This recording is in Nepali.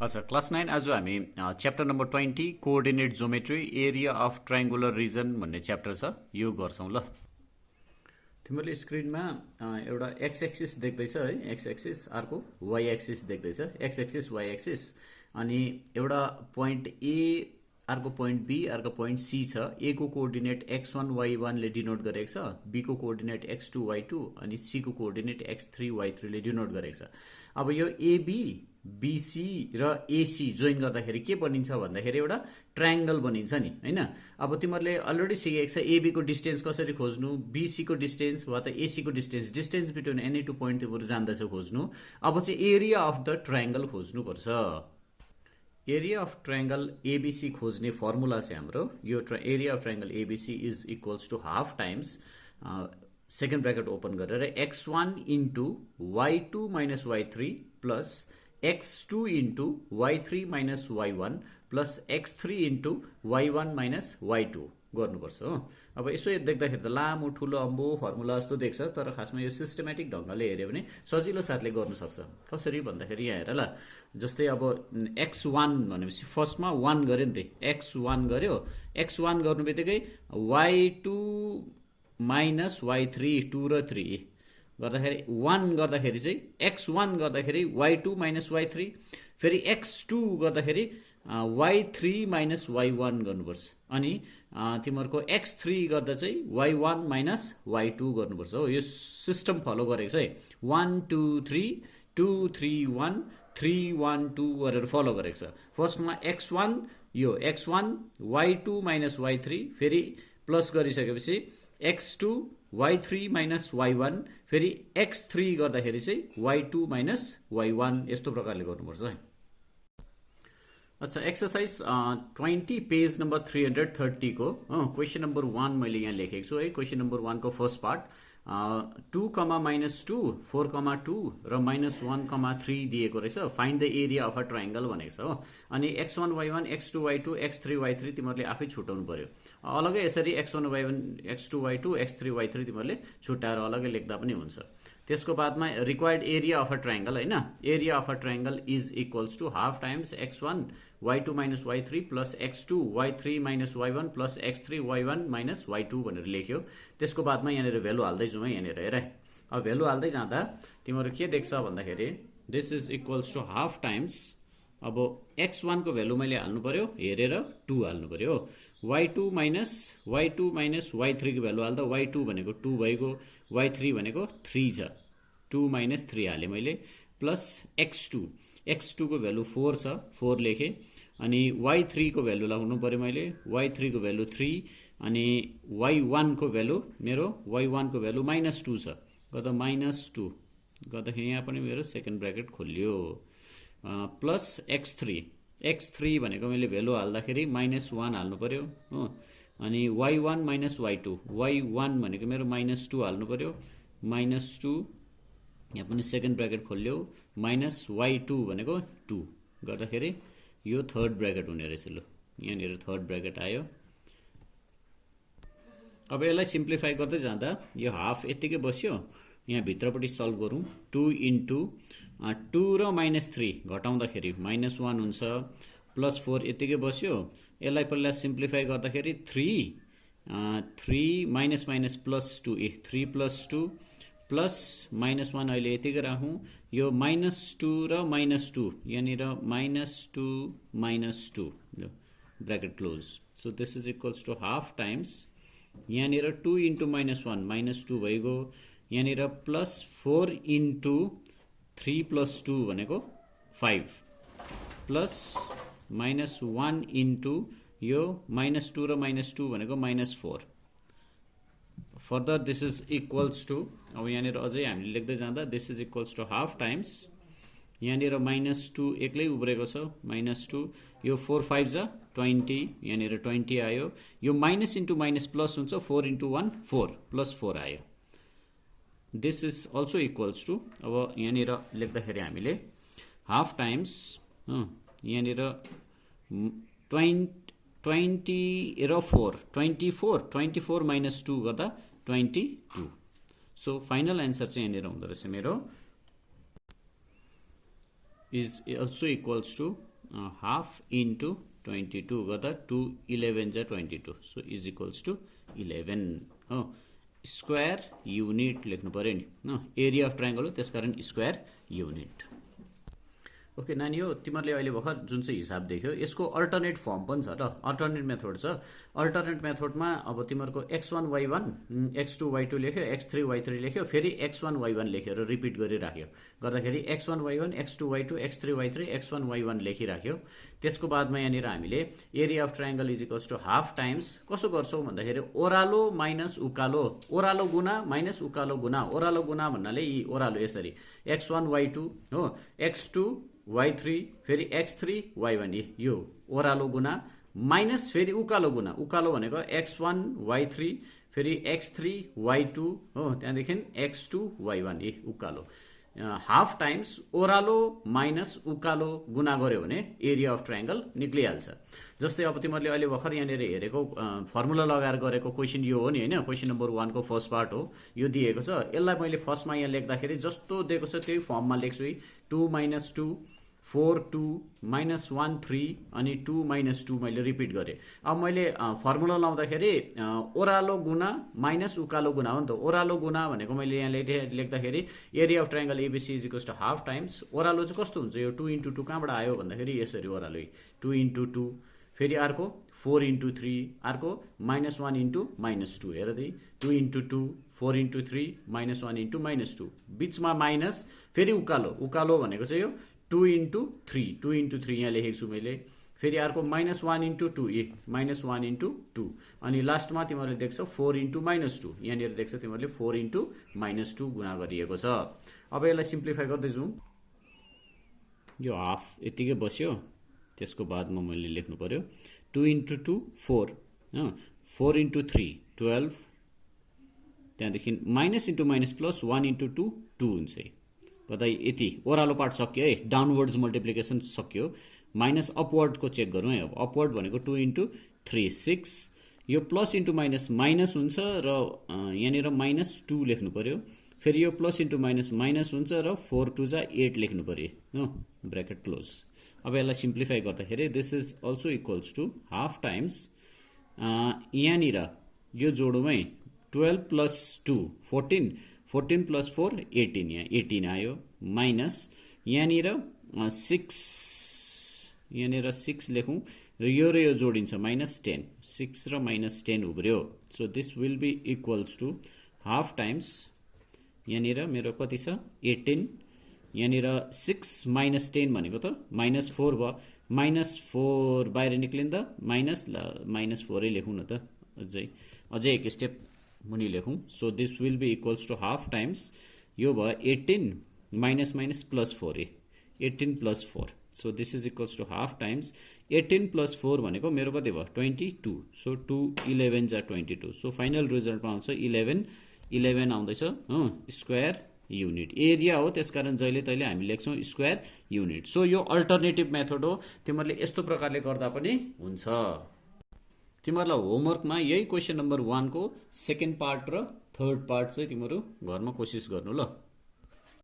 अच्छा क्लास 9 आज हामी chapter number 20 coordinate geometry area of triangular region भन्ने च्याप्टर छ यो गर्छौं ल। तिमीले स्क्रिनमा एउटा एक्स एक्सिस देख्दैछ है, एक्स एक्सिस, अर्को वाइ एक्सिस देख्दैछ, एक्स एक्सिस वाइ एक्सिस, अनि एउटा पोइन्ट ए, अर्को पोइन्ट बी, अर्को पोइन्ट सी छ। ए को कोअर्डिनेट x1 y1 ले डिनोट गरेको छ, बी को कोअर्डिनेट x2 y2 अनि सी को कोअर्डिनेट x3 y3 ले डिनोट गरेको छ। अब यो एबी बीसी र एसी जोइन गर्दाखेरि के बनिन्छ भन्दाखेरि एउटा ट्रायङ्गल बनिन्छ नि हैन। अब तिमीहरूले अलरेडी सिकेको छ एबी को डिस्टेन्स कसरी खोज्नु, बीसी को डिस्टेन्स वा त एसी को distance, distance between any two point तिमीहरू जान्दछौ खोज्नु। अब चाहिँ एरिया अफ द ट्रायङ्गल खोज्नुपर्छ। एरिया अफ ट्रायङ्गल एबीसी खोज्ने फर्मुला चाहिँ हाम्रो यो area of triangle ABC is equals to half times second bracket open गरेर x1 into y2 minus y3 plus x2 into y3 minus y1 plus x3 into y1 minus y2 गर्नुपर्छ हो। अब यसो देख्दाखेरि त लामो ठुलो अम्बो फर्मुला जस्तो देख्छ, तर खासमा यो सिस्टमेटिक ढङ्गले हेऱ्यो भने सजिलो साथले गर्नु सक्छ। कसरी भन्दाखेरि यहाँ हेर ल, जस्तै अब x1 भनेपछि फर्स्टमा 1 गर्यो नि त, x1 गर्यो, x1 गर्नु बित्तिकै y2 माइनस y3 2 र 3 गर्दाखेरि 1 गर्दाखेरि चाहिँ x1 गर्दाखेरि y2 माइनस y3, फेरि x2 गर्दाखेरि y3 माइनस y1 गर्नुपर्छ, अनि तिमीहरूको x3 गर्दा चाहिँ y1 माइनस y2 गर्नुपर्छ हो। यो सिस्टम फलो गरेको छ है, 1 2 3 2 3 1 3 1 2 गरेर फलो गरेको छ। फर्स्टमा x1 यो x1 y2 माइनस y3, फेरि प्लस गरिसकेपछि x2 y3 माइनस y1, फेरि x3 गर्दाखेरि चाहिँ y2 माइनस y1, यस्तो प्रकारले गर्नुपर्छ है। अच्छा एक्सरसाइज 20 पेज नम्बर 330 को क्वेसन नम्बर 1 मैले यहाँ लेखेको छु है। क्वेसन नम्बर 1 को फर्स्ट पार्ट 2, -2, 4, 2 र -1, 3 दिएको रहेछ। Find the area of a triangle भनेको छ हो। अनि x1 y1 x2 y2 x3 y3 तिमीहरूले आफै छुट्याउनु पर्यो। अलगै यसरी x1 y1 x2 y2 x3 y3 तिमीहरूले छुट्याएर अलगै लेख्दा पनि हुन्छ। त्यसको बादमा required area of a triangle हैन, area of a triangle is equals to half times x1 y2 minus y3 plus x2 y3 minus y1 plus x3 y1 minus y2 भनेर लेख्यो। त्यसको बादमा यहाँनिर भ्यालु हाल्दै जाउँ है, यहाँनिर हेर। अब भ्यालु हाल्दै जाँदा तिमीहरू के देख्छ भन्दाखेरि this is equals to half times, अब x1 को भ्यालु मैले हाल्नु पर्यो हेरेर 2 हाल्नु पर्यो, y2 माइनस y3 को भ्यालु हाल्दा y2 भनेको 2 भइगयो, y3 भनेको 3 छ, 2 माइनस 3 हालेँ मैले, प्लस x2 को भ्यालु 4 छ, 4 लेखेँ, अनि y3 को भ्यालु लगाउनु पर्यो मैले, y3 को भ्यालु 3, अनि y1 को भ्यालु मेरो y1 को भ्यालु -2 छ, गर्दा -2 गर्दाखेरि यहाँ पनि मेरो सेकेन्ड ब्र्याकेट खोलियो, प्लस x3 भनेको मैले भ्यालु हाल्दाखेरि -1 हाल्नु पर्यो हो, अनि y1 माइनस y2, y1 भनेको मेरो -2 हाल्नु पर्यो, -2 यहाँ पनि सेकेन्ड ब्र्याकेट खोल्यो, माइनस y2 भनेको 2 गर्दाखेरि यो थर्ड ब्र्याकेट हुने रहेछ। ल यहाँनिर थर्ड ब्र्याकेट आयो। अब यसलाई सिम्प्लिफाई गर्दै जाँदा यो हाफ यत्तिकै बस्यो, यहाँ भित्रपट्टि सल्भ गरौँ, 2 इन्टु 2 र -3 घटाउँदाखेरि -1 हुन्छ, प्लस 4 यत्तिकै बस्यो। यसलाई पहिला सिम्प्लिफाई गर्दाखेरि 3 minus minus plus 2 3 plus 2 plus -1 अहिले यतिकै राखौँ, यो -2 र -2 यहाँनिर -2 bracket close. So this is equals to half times, यहाँनिर 2 इन्टु -1 -2 भइगयो, यहाँनिर प्लस 4 इन्टु 3 प्लस 2 भनेको 5, प्लस -1 इन्टु यो -2 र -2 भनेको -4। Further this is equals to, अब यहाँनिर अझै हामीले लेख्दै जाँदा this is equals to half times, यहाँनिर -2 एक्लै उब्रेको छ, -2, यो 4 5 जा 20, यहाँनिर 20 आयो, यो माइनस इन्टु माइनस प्लस हुन्छ, 4 इन्टु 1 4 प्लस 4 आयो। This is also equals to, अब यहाँनिर लेख्दाखेरि हामीले हाफ टाइम्स यहाँनिर 20 र 4 24 माइनस 2 गर्दा 22। सो फाइनल एन्सर चाहिँ यहाँनिर हुँदो रहेछ मेरो is also equals to half into 22 गर्दा 2 11 जा 22 सो इज इक्वल्स टु 11 हो स्क्वायर युनिट लेख्नु पर्यो नि एरिया अफ ट्रायंगल हो त्यसकारण स्क्वायर युनिट ओके नानी हो तिमीहरूले अहिले भर्खर जुन चाहिँ हिसाब देख्यो यसको अल्टरनेट फर्म पनि छ ल अल्टरनेट मेथड छ अल्टरनेट मेथडमा अब तिमीहरूको x1 y1 x2 y2 लेख्यो x3 y3 लेख्यो फेरि x1 y1 लेखेर रिपिट गरिराख्यो गर्दाखेरि x1 y1 x2 y2 x3 y3 x1 y1 लेखिराख्यो त्यसको बादमा यहाँनिर हामीले area of triangle is equals to half times कसो गर्छौँ भन्दाखेरि ओरालो माइनस उकालो ओरालो गुना माइनस उकालो गुना ओरालो गुना भन्नाले यी ओरालो यसरी x1 y2 हो x2 y3 फेरि x3 y1 यो ओरालो गुना माइनस फेरि उकालो गुना उकालो भनेको x1 y3 फेरि x3 y2 हो त्यहाँदेखि x2 y1 उकालो हाफ टाइम्स ओरालो माइनस उकालो गुना गर्यो भने एरिया अफ ट्रायंगल निक्लिहाल्छ जस्तै अब तिमीहरूले अहिले भर्खर यहाँनिर हेरेको फर्मुला लगाएर गरेको क्वेसन यो हो नि हैन क्वेसन नम्बर 1 को फर्स्ट पार्ट हो यो दिएको छ यसलाई मैले फर्स्टमा यहाँ लेख्दाखेरि जस्तो दिएको छ त्यही फर्ममा लेख्छु 2 - 2 4 2 -1 3 अनि 2 - 2 मैले रिपिट गरेँ अब मैले फर्मुला लाउँदाखेरि ओरालो गुना माइनस उकालो गुना हो नि त ओरालो गुना भनेको मैले यहाँ लेख्दाखेरि area of triangle ABC is equals to half times ओरालो चाहिँ कस्तो हुन्छ यो 2 * 2 कहाँबाट आयो भन्दाखेरि यसरी ओरालो 2 * 2 फेरि अर्को 4 * 3 अर्को -1 * -2 हेर दे 2 * 2 4 * 3 -1 * -2 बीचमा माइनस फेरि उकालो भनेको चाहिँ यो 2 * 3 2 * 3 यहाँ लेखेको छु मैले फेरि अर्को -1 * 2 -1 * 2 अनि लास्टमा तिमीहरूले देख्छ 4 * -2 यहाँनिर देख्छ तिमीहरूले 4 * -2 गुणा गरिएको छ अब यसलाई सिम्प्लिफाई गर्दै जाउँ यो हाफ यतिकै बस्यो त्यसको बादमा मैले लेख्नु पर्यो 2 * 2 4 4 * 3 12 त्यहाँदेखि माइनस इन्टु माइनस प्लस 1 * 2 2 हुन्छ कतै यति ओरालो पार्ट सक्यो है डाउनवर्ड्स मल्टिप्लिकेसन सक्यो माइनस अपवर्डको चेक गरौँ है अब अपवर्ड भनेको 2 * 3 6 यो प्लस इन्टु माइनस माइनस हुन्छ र यहाँनिर -2 लेख्नु पर्यो फेरि यो प्लस इन्टु माइनस माइनस हुन्छ र 4 2 जा 8 लेख्नु पर्यो हो ब्र्याकेट क्लोज अब यसलाई सिम्प्लिफाई गर्दाखेरि this is also equals to half times यहाँनिर यो जोडौँ है 12 + 2 14 14 + 4 18 यहाँ 18 आयो माइनस यहाँनिर 6 लेखौँ र यो जोडिन्छ -10 6 र -10 उब्रियो so this will be equals to half times यहाँनिर मेरो कति छ 18 यहाँनिर 6 - 10 भनेको त -4 भयो -4 बाहिर निक्लिँदा -4 लेखौँ न त अझै एक स्टेप मुनि लेखौँ so this will be equals to half times यो भयो 18 minus plus 4 18 + 4 so this is equals to half times 18 + 4 भनेको मेरो कति भयो 22 सो 2 11 जा 22 सो फाइनल रिजल्टमा आउँछ 11 आउँदैछ स्क्वायर युनिट एरिया हो त्यसकारण जहिले तहिले हामी लेख्छौँ स्क्वायर युनिट सो यो अल्टरनेटिभ मेथड हो तिमीहरूले यस्तो प्रकारले गर्दा पनि हुन्छ तिमीहरूलाई होमवर्कमा यही क्वेसन नम्बर 1 को सेकेन्ड पार्ट र थर्ड पार्ट चाहिँ तिमीहरू घरमा कोसिस गर्नु ल